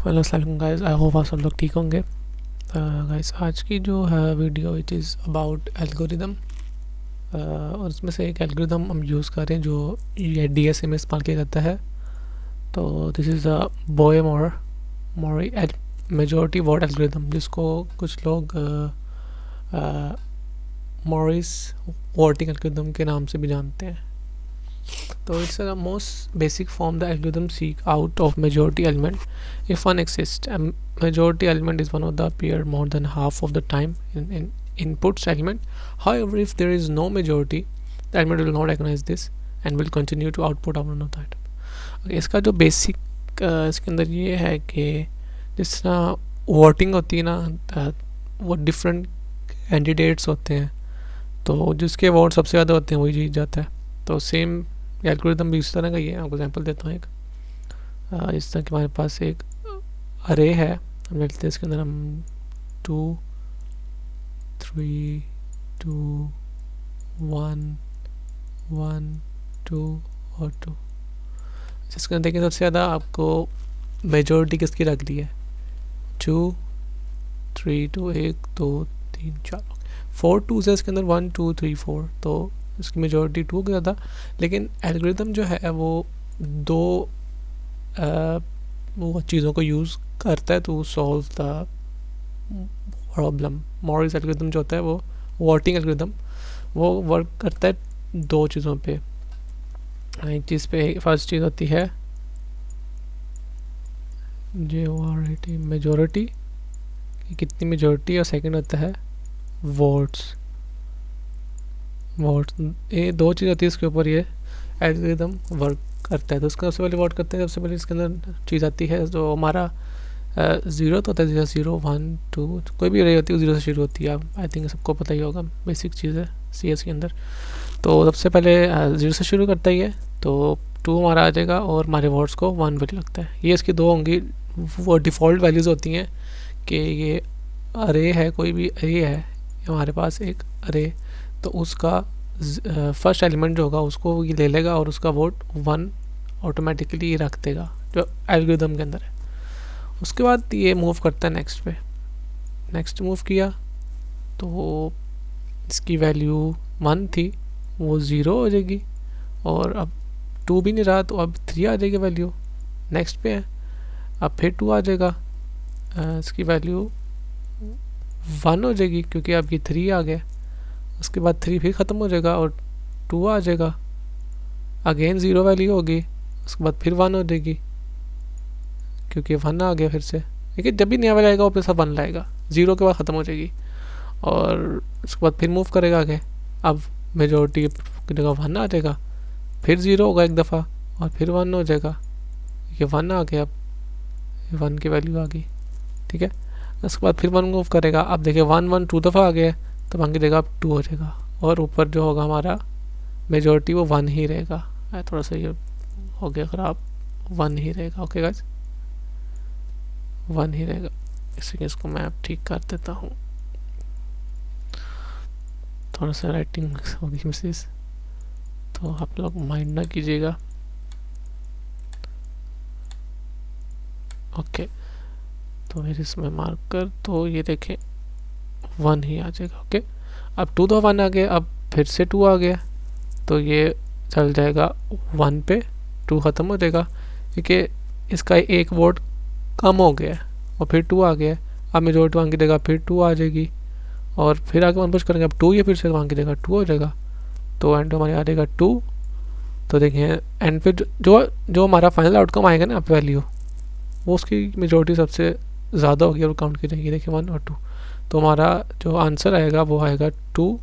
Hello अस्सलाम guys, I hope आप सब लोग ठीक होंगे। गाइस आज की जो है video it is about algorithm, और इसमें से एक एल्गोरिदम हम यूज़ कर रहे हैं जो ये DSA में इस्तेमाल किया जाता है। तो this is a boy Mori majority vote algorithm, जिसको कुछ लोग मॉरिस वोटिंग एल्गोरिदम के नाम से भी जानते हैं। So it's the most basic form the algorithm seek out of majority element. If one exists, a majority element is one of the pair more than half of the time in inputs element. However, if there is no majority, the element will not recognize this and will continue to output one of that. Okay, इसका जो basic इसके अंदर ये है कि जिस तरह voting होती है ना, वो डिफरेंट कैंडिडेट्स होते हैं, तो जिसके वोट सबसे ज़्यादा होते हैं वही जीत जाता है। तो सेम एल्गोरिदम भी इस तरह का ही है। आपको एग्जांपल देता हूँ एक, इस तरह के हमारे पास एक अरे है, हम लेते हैं इसके अंदर हम 2 3 2 1 1 2 और 2। जिसके अंदर देखिए सबसे ज़्यादा आपको मेजॉरिटी किसकी लग रही है, 2 3 2 1 2 3 4 4 2 से इसके अंदर 1 2 3 4, तो इसकी मेजॉरिटी 2 की ज़्यादा। लेकिन एल्गोरिदम जो है वो दो वो चीज़ों को यूज़ करता है to solve the problem. Morris algorithm जो होता है वो वोटिंग एल्गोरिदम, वो वर्क करता है दो चीज़ों पे। एक चीज़ पे फर्स्ट चीज़ होती है मेजॉरिटी, कितनी मेजॉरिटी, और सेकंड होता है वोट्स। ये दो चीज़ होती है, इसके ऊपर ये एल्गोरिदम वर्क करता है। तो उसका सबसे पहले वोट करते हैं, सबसे पहले इसके अंदर चीज़ आती है जो हमारा ज़ीरो तो होता है, 0 1 2, कोई भी रही होती है 0 से शुरू होती है। आई थिंक सबको पता ही होगा, बेसिक चीज़ है CS के अंदर। तो सबसे पहले 0 से शुरू करता ही है, तो 2 हमारा आ जाएगा और हमारे वोट्स को 1 वैल्यू लगता है। ये इसकी दो होंगी, वो डिफ़ॉल्ट वैल्यूज़ होती हैं कि ये अरे है, कोई भी अरे है हमारे पास एक अरे, तो उसका फर्स्ट एलिमेंट जो होगा उसको ये ले लेगा और उसका वोट 1 ऑटोमेटिकली रख देगा जो एल्गोरिदम के अंदर है। उसके बाद ये मूव करता है नेक्स्ट पे, नेक्स्ट मूव किया तो इसकी वैल्यू 1 थी वो 0 हो जाएगी, और अब 2 भी नहीं रहा तो अब 3 आ जाएगी वैल्यू। नेक्स्ट पे है, अब फिर 2 आ जाएगा, इसकी वैल्यू 1 हो जाएगी क्योंकि अब ये 3 आ गया। उसके बाद 3 फिर ख़त्म हो जाएगा और 2 आ जाएगा, अगेन 0 वैल्यू होगी। उसके बाद फिर 1 हो जाएगी क्योंकि 1 आ गया फिर से। ठीक है, जब भी नया वैल्यू आएगा वो फिर सब 1 लाएगा, 0 के बाद ख़त्म हो जाएगी। और उसके बाद फिर मूव करेगा आगे, अब मेजॉरिटी की जगह 1 आ जाएगा, फिर 0 होगा एक दफ़ा और फिर 1 हो जाएगा। ये 1 आ गया, अब 1 की वैल्यू आ गई। ठीक है, उसके बाद फिर 1 मूव करेगा, अब देखिए 1 1 2 दफ़ा आ गया, तब आगे जगह अब 2 हो जाएगा, और ऊपर जो होगा हमारा मेजॉरिटी वो 1 ही रहेगा। थोड़ा सा ये हो गया ख़राब, 1 ही रहेगा। ओके गाइस, 1 ही रहेगा। इसलिए इसको मैं अब ठीक कर देता हूँ, थोड़ा सा राइटिंग होगी मिसेस, तो आप लोग माइंड ना कीजिएगा। ओके, तो फिर इसमें मार्कर, तो ये देखें 1 ही आ जाएगा। ओके, अब 2 तो 1 आ गया, अब फिर से 2 आ गया, तो ये चल जाएगा 1 पे, 2 ख़त्म हो जाएगा क्योंकि इसका एक वोट कम हो गया और फिर 2 आ गया। अब मेजॉरिटी 1 की जगह फिर 2 आ जाएगी, और फिर आगे 1 पुश करेंगे, अब 2 ये फिर से 1 की जगह 2 हो जाएगा, तो एंड हमारे आ जाएगा 2। तो देखिए एंड पे जो हमारा फाइनल आउटकम आएगा ना वैल्यू, वो उसकी मेजॉरिटी सबसे ज़्यादा होगी और काउंट की जाएगी। देखिए 1 और 2, तो हमारा जो आंसर आएगा वो आएगा 2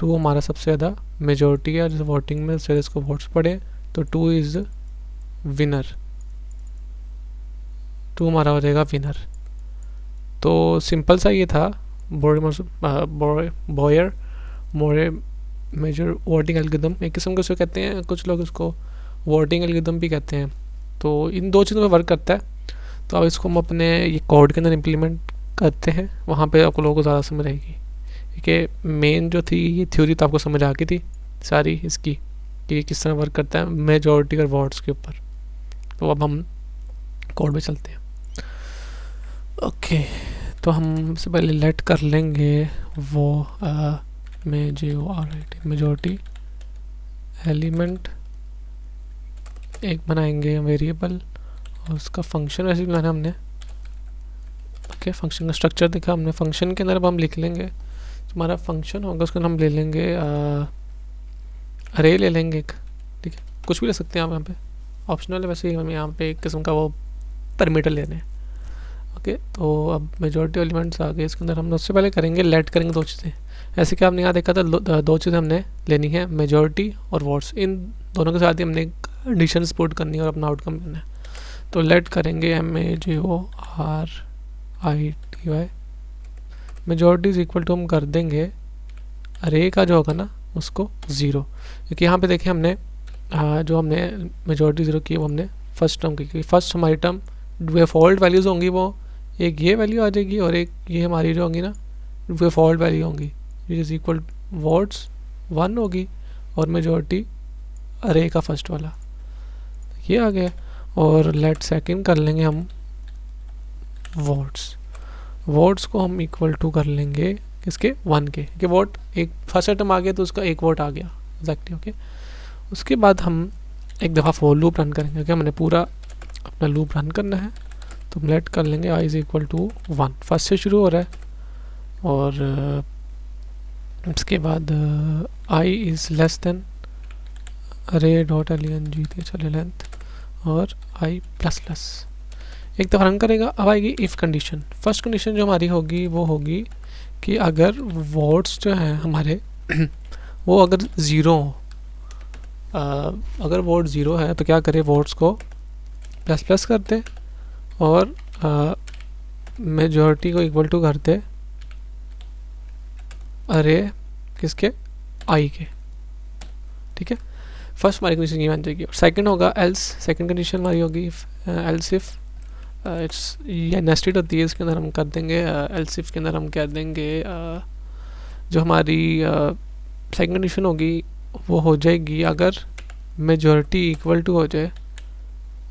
हमारा सबसे ज़्यादा मेजॉरिटी है, जैसे वोटिंग में से इसको वोट्स पड़े, तो 2 इज़ विनर, 2 हमारा हो जाएगा विनर। तो सिंपल सा ये था बॉयर मोरे मेजर वोटिंग एल्गोरिदम, एक किस्म के उसको कहते हैं, कुछ लोग उसको वोटिंग एल्गोरिदम भी कहते हैं। तो इन दो चीज़ों पे वर्क करता है। तो अब इसको हम अपने ये कोड के अंदर इम्प्लीमेंट करते हैं, वहाँ पे आपको लोगों को ज़्यादा समझ आएगी। कि मेन जो थी ये थ्योरी तो आपको समझ आ गई थी सारी इसकी, कि किस तरह वर्क करता है मेजॉरिटी और वोट्स के ऊपर। तो अब हम कोड पे चलते हैं। ओके, तो हम सबसे पहले लेट कर लेंगे वो मेजॉरिटी एलिमेंट एक बनाएंगे वेरिएबल और उसका फंक्शन वैसे भी बनाना हमने। ओके, फंक्शन का स्ट्रक्चर देखा हमने। फंक्शन के अंदर अब हम लिख लेंगे हमारा फंक्शन होगा, उसको हम ले लेंगे अरे ले लेंगे एक, ठीक है, कुछ भी ले सकते हैं आप यहाँ पे, ऑप्शनल है वैसे ही, हमें यहाँ पे एक किस्म का वो पैरामीटर लेने हैं। ओके, तो अब मेजॉरिटी एलिमेंट्स आ गए इसके अंदर। हम उससे पहले करेंगे लेट करेंगे दो चीज़ें। ऐसे कि आपने यहाँ देखा था दो चीज़ें हमने लेनी है, मेजॉरिटी और वॉट्स। इन दोनों के साथ ही हमने कंडीशन सपोर्ट करनी है और अपना आउटकम लेना है। तो लेट करेंगे MAJORITY majority is equal to हम कर देंगे अरे का जो होगा ना उसको 0, क्योंकि यहाँ पे देखें हमने जो हमने मेजॉरिटी 0 की वो हमने फर्स्ट टर्म की, क्योंकि फर्स्ट हमारी टर्म डिफ़ॉल्ट वैल्यूज़ होंगी, वो एक ये वैल्यू आ जाएगी और एक ये हमारी जो होंगी ना डिफ़ॉल्ट वैल्यू होंगी, विच इज़ इक्वल वॉट्स 1 होगी और मेजॉरिटी अरे का फर्स्ट वाला ये आ गया। और लेट सेकंड कर लेंगे हम वोट्स को हम इक्वल टू कर लेंगे किसके 1 के, कि वोट एक फर्स्ट आइटम आ गया तो उसका एक वोट आ गया एग्जैक्टली। ओके, उसके बाद हम एक दफ़ा फॉर लूप रन करेंगे, क्योंकि हमने पूरा अपना लूप रन करना है। तो हम लेट कर लेंगे i is equal to 1, first से शुरू हो रहा है, और उसके बाद i इज़ लेस देन अरे डॉट len जी चले लेंथ और i प्लस प्लस। एक दफ़ा रन करेगा, अब आएगी इफ़ कंडीशन। फर्स्ट कंडीशन जो हमारी होगी वो होगी कि अगर वोट्स जो हैं हमारे वो अगर ज़ीरो हो, अगर वोट ज़ीरो है तो क्या करें, वोट्स को प्लस प्लस करते और मेजॉरिटी को इक्वल टू करते अरे किसके आई के, ठीक है। फर्स्ट हमारी कंडीशन ये बन जाएगी। और सेकंड होगा एल्स, सेकंड कंडीशन हमारी होगी एल्स इफ इट्स ये नेस्टेड होती है, इसके अंदर हम कर देंगे एल्स इफ के अंदर हम कह देंगे जो हमारी सेकंड कंडीशन होगी वो हो जाएगी अगर मेजॉरिटी इक्वल टू हो जाए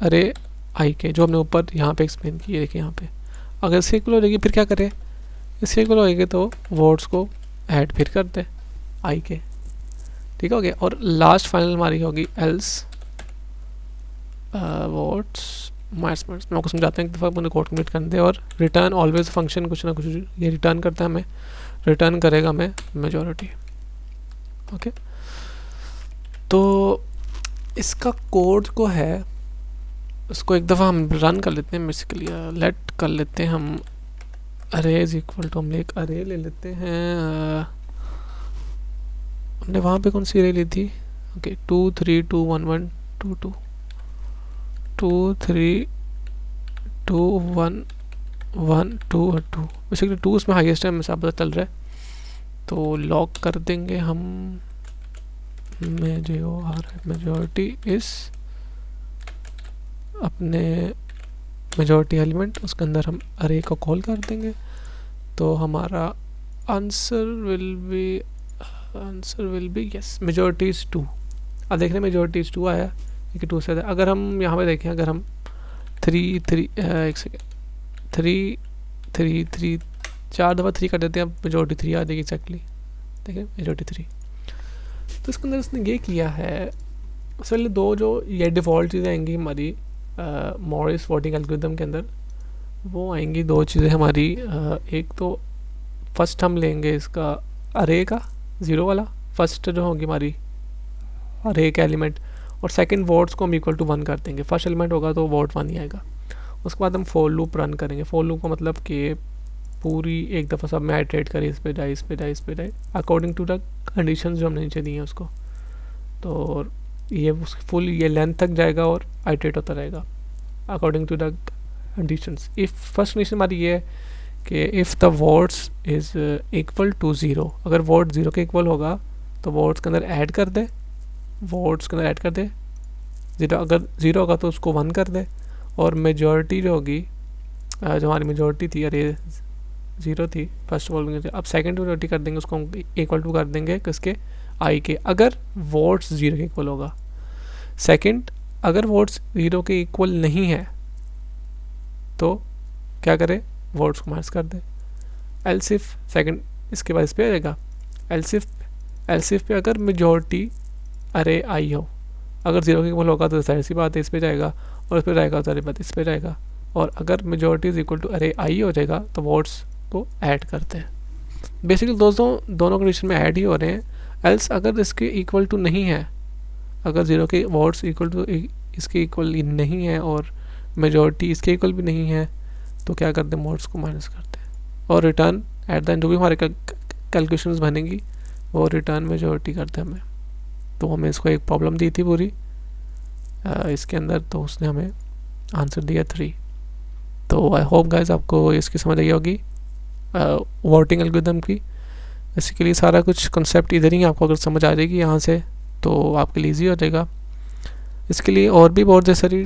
अरे आई के, जो हमने ऊपर यहाँ पे एक्सप्लेन की है। देखिए यहाँ पे अगर इससे इक्वल हो जाएगी फिर क्या करें, इससे इक्वल होएगी तो वोट्स को ऐड फिर कर दे आई के, ठीक हो गया। और लास्ट फाइनल हमारी होगी एल्स वोट्स माइनस मैं आपको समझाता हूँ एक दफ़ा, मैंने कोड कम्प्लीट कर दे। और रिटर्न ऑलवेज फंक्शन कुछ ना कुछ ये रिटर्न करता है, हमें रिटर्न करेगा हमें मेजॉरिटी। ओके, तो इसका कोड को है उसको एक दफ़ा हम रन कर लेते हैं। बेसिकली लेट कर लेते हैं हम अरे इज इक्वल टू, हम एक अरे ले लेते हैं, हमने वहाँ पे कौन सी अरे ली थी, ओके 2 3 2 1 1 2 2 2 3 2 1 1 2 और 2, बेसिकली 2 उसमें हाईएस्ट है, मुझे पता चल रहा है। तो लॉक कर देंगे हम मेजॉरिटी इस अपने मेजॉरिटी एलिमेंट, उसके अंदर हम अरे को कॉल कर देंगे। तो हमारा answer will be yes majority is 2। अब देख रहे हैं मेजॉरिटी इज़ 2 आया, क्योंकि 2 से अगर हम यहाँ पे देखें, अगर हम 3 3 एक सेकेंड 3 3 3 4 दफ़ा 3 कर देते हैं, अब मेजॉरिटी 3 आ जाएगी एग्जैक्टली। देखिए मेजॉरिटी 3। तो इसके अंदर उसने ये किया है, उससे पहले दो जो ये डिफ़ॉल्ट चीज़ें आएंगी हमारी मॉरिस वोटिंग एल्गोरिथम के अंदर, वो आएंगी दो चीज़ें हमारी। एक तो फर्स्ट हम लेंगे इसका अरे का 0 वाला, फर्स्ट जो होगी हमारी अरे का एलिमेंट, और सेकंड वोट्स को हम इक्वल टू 1 कर देंगे। फर्स्ट एलिमेंट होगा तो वोट 1 ही आएगा। उसके बाद हम फॉर लूप रन करेंगे। फॉर लूप का मतलब कि पूरी एक दफ़ा सब में आइटरेट करें, इस पे जाए इस पे जाए इस पे जाए अकॉर्डिंग टू द कंडीशन जो हमने नीचे दी हैं उसको। तो ये फुल ये लेंथ तक जाएगा और आइटरेट होता रहेगा according to the conditions. If first condition हमारी ये है कि if the votes is equal to 0, अगर वोट 0 के इक्वल होगा तो वोट्स के अंदर ऐड कर दे, वोट्स के अंदर ऐड कर दे 0, अगर 0 होगा तो उसको 1 कर दे। और मेजॉरिटी जो होगी जो हमारी मेजॉरिटी थी अरे 0 थी फर्स्ट ऑफ अब सेकंड मेजॉरिटी कर देंगे, उसको हम इक्वल टू कर देंगे किसके आई के, अगर वोट्स 0 के इक्वल होगा। सेकंड, अगर वोट्स 0 के इक्वल नहीं है तो क्या करें, वर्ड्स को माइनस कर दे। एल्स इफ सेकंड इसके बाद इस पे आ जाएगा, एल्स इफ पे अगर मेजॉरिटी अरे आई हो, अगर 0 के इक्वल होगा तो जाहिर सी बात है इस पे जाएगा, और इस पे जाएगा सारी बात इस पे जाएगा, और अगर मेजॉरिटी इज इक्वल टू अरे आई हो जाएगा तो वर्ड्स को ऐड करते हैं। बेसिकली दोस्तों दोनों कंडीशन में ऐड ही हो रहे हैं। एल्स अगर इसके इक्वल टू नहीं है, अगर 0 के वर्ड्स इक्वल टू इसके इक्वल नहीं है और मेजॉरिटी इसके इक्वल भी नहीं है, तो क्या करते हैं, वर्ड्स को माइनस करते हैं और रिटर्न एट द एंड जो भी हमारे कैलकुलेशंस बनेंगी वो रिटर्न मेजॉरिटी करते हैं हमें। तो हमें इसको एक प्रॉब्लम दी थी पूरी इसके अंदर, तो उसने हमें आंसर दिया 3। तो आई होप गाइस आपको इसकी समझ आई होगी वोटिंग एल्गोरिथम की। बेसिकली सारा कुछ कंसेप्ट इधर ही आपको अगर समझ आ जाएगी यहाँ से तो आपके लिए ईजी हो जाएगा। इसके लिए और भी बहुत सारी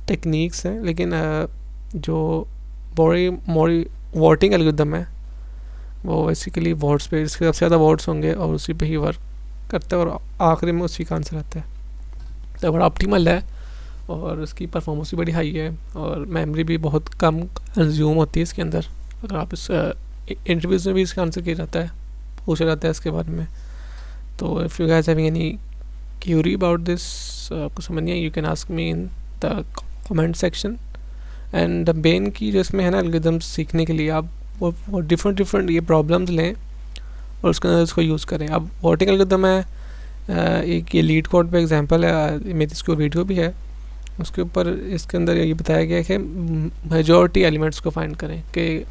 टेक्निक्स हैं, लेकिन जो मोरी वोटिंग एल्गोरिथम है वो बेसिकली वर्ड्स पे, इसके सबसे ज़्यादा वर्ड्स होंगे और उसी पे ही वर्क करता है और आखिरी में उसी का आंसर आता है। तो बड़ा ऑप्टिमल है और उसकी परफॉर्मेंस भी बड़ी हाई है और मेमोरी भी बहुत कम कंज्यूम होती है इसके अंदर। अगर आप इस इंटरव्यूज़ में भी इसका आंसर किया जाता है, पूछा जाता है इसके बारे में। तो if you guys having any Curie about this, आपको समझ नहीं है, you can ask me in the comment section. And the Ben की जो इसमें है ना एल्गोरिथम्स सीखने के लिए, आप वो डिफरेंट ये प्रॉब्लम्स लें और उसके अंदर इसको यूज़ करें। अब वोटिंग एल्गोरिथम है एक ये लीड कोड पे एग्जांपल है, मेरी इसको वीडियो भी है, उसके ऊपर इसके अंदर ये बताया गया है कि मेजॉरिटी एलिमेंट्स को फाइंड करें कि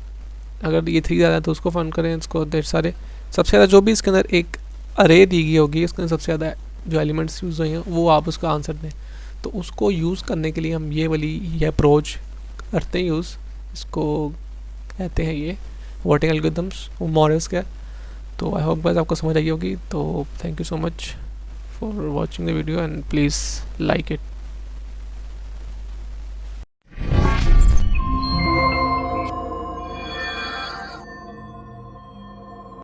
अगर ये 3 ज़्यादा है तो उसको फाइंड करें, इसको देर सारे सबसे ज़्यादा जो भी इसके अंदर एक अरे दी गई होगी इसके अंदर सबसे ज़्यादा जो एलिमेंट्स यूज़ हुए हैं वो आप उसका आंसर दें। तो उसको यूज़ करने के लिए हम ये अप्रोच करते हैं यूज़, इसको कहते हैं ये वोटिंग एल्गोरिथम्स मॉडल्स का। तो आई होप गाइस आपको समझ आई होगी। तो thank you so much for watching the video and please like it.